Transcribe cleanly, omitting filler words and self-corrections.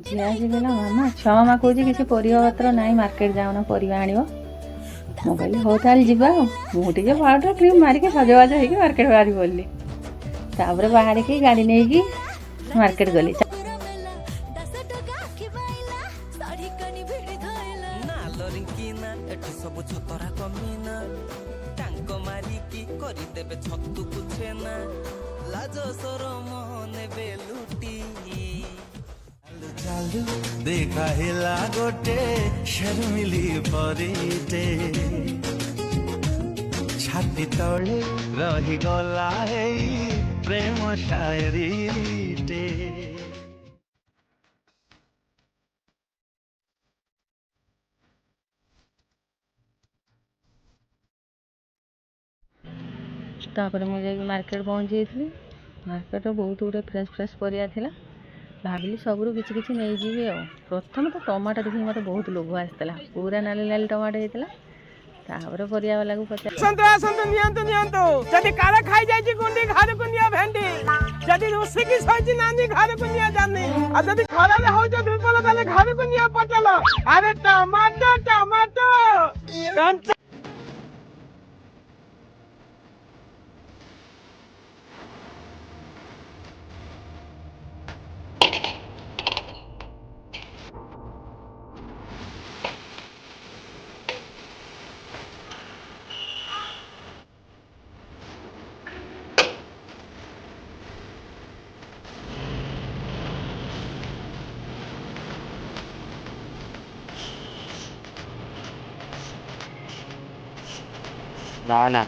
ଝିଅ ଆଜି କହିଲା ମାମା ଛଅ କହୁଛି କିଛି ପରିବା ପତ୍ର ନାହିଁ ମାର୍କେଟ ଯାଉନ ପରିବା ଆଣିବ। ମୁଁ କହିଲି ହଉ ତାହେଲେ ଯିବା ଆଉ। ମୁଁ ଟିକେ ପାଉଡର କ୍ରିମ୍ ମାରିକି ସଜବାଜ ହେଇକି ମାର୍କେଟ ବାହାରି ପଡ଼ିଲି। ତାପରେ ବାହାରିକି ଗାଡ଼ି ନେଇକି ମାର୍କେଟ ଗଲି। देखा हिला गोटे शर्मिली परीटे छाती तले रही गला है प्रेम शायरीटे। तापर मुझे मार्केट पहुँच जाइए। मार्केट बहुत गुटे फ्रेश फ्रेश परिया थिला। भाविली सबरू किसी किसी नहीं जीवी आ। प्रथम तो टमाटो देखिए मत बहुत लोभ आसाला। पूरा नाली नाली टमाटो होता। तापर परिया वाला को पचार जदि काला खाई जाई गुंडी घर को निया भेंडी जदि रोसी की सजी नानी घर को निया जानी आ जदि खरा रे हो जो दुर्बल ताले घर को निया पटल। अरे टमाटो टमाटो कंच ना ना